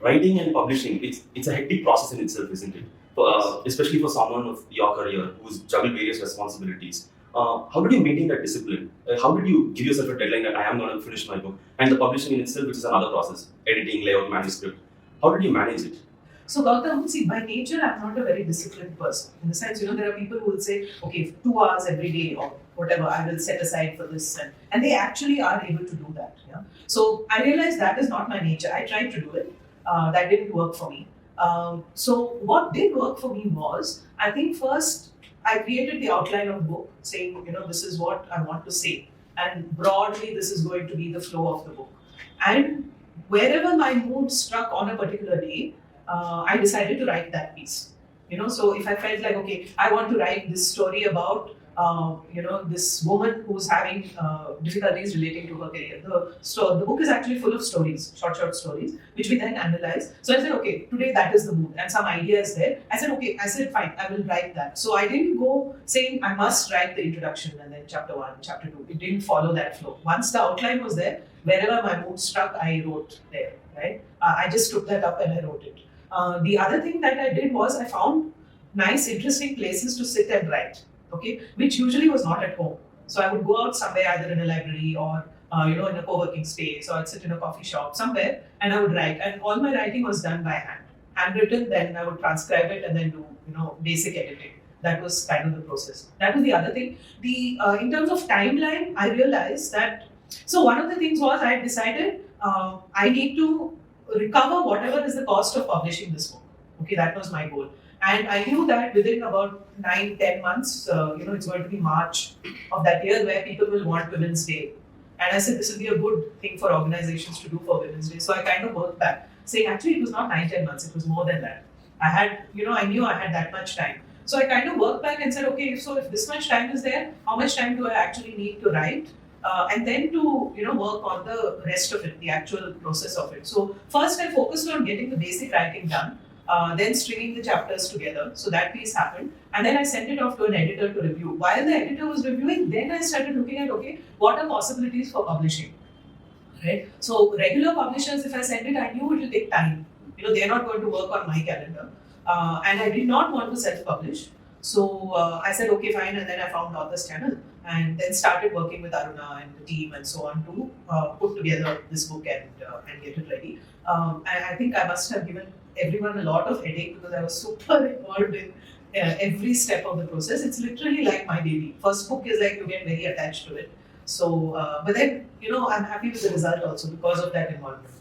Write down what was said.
writing and publishing, it's a hectic process in itself, isn't it? Especially for someone of your career who's juggled various responsibilities. How did you maintain that discipline? How did you give yourself a deadline that I am going to finish my book? And the publishing in itself, which is another process, editing, layout, manuscript. How did you manage it? So Gautam, see, by nature, I'm not a very disciplined person. In the sense, there are people who will say, okay, 2 hours every day or whatever, I will set aside for this. And they actually are able to do that. Yeah? So I realized that is not my nature. I tried to do it. That didn't work for me. So what did work for me was, I think first, I created the outline of the book saying, this is what I want to say. And broadly, this is going to be the flow of the book. And wherever my mood struck on a particular day, I decided to write that piece. So if I felt like, okay, I want to write this story about, this woman who's having difficulties relating to her career. The book is actually full of stories, short stories, which we then analyze. So I said, okay, today that is the mood, and some idea is there. I said, fine, I will write that. So I didn't go saying I must write the introduction and then chapter 1, chapter 2. It didn't follow that flow. Once the outline was there, wherever my mood struck, I wrote there, right? I just took that up and I wrote it. The other thing that I did was I found nice, interesting places to sit and write, okay, which usually was not at home. So I would go out somewhere, either in a library or in a co-working space, or I'd sit in a coffee shop somewhere, and I would write. And all my writing was done by hand, handwritten. Then I would transcribe it and then do basic editing. That was kind of the process. That was the other thing. In terms of timeline, I realized that. So one of the things was I decided I need to recover whatever is the cost of publishing this book. Okay, that was my goal. And I knew that within about 9-10 months, it's going to be March of that year where people will want Women's Day. And I said this will be a good thing for organizations to do for Women's Day. So I kind of worked back, saying actually it was not 9-10 months, it was more than that. I knew I had that much time. So I kind of worked back and said, okay, so if this much time is there, how much time do I actually need to write? And then to work on the rest of it, the actual process of it. So first I focused on getting the basic writing done, then stringing the chapters together. So that piece happened, and then I sent it off to an editor to review. While the editor was reviewing, then I started looking at, okay, what are possibilities for publishing? Right. So regular publishers, if I send it, I knew it will take time. They're not going to work on my calendar, and I did not want to self-publish. So I said, okay, fine, and then I found Author's Channel, and then started working with Aruna and the team and so on to put together this book and get it ready. And I think I must have given everyone a lot of headache because I was super involved in every step of the process. It's literally like my baby. First book is like you get very attached to it. So, but then, I'm happy with the result also because of that involvement.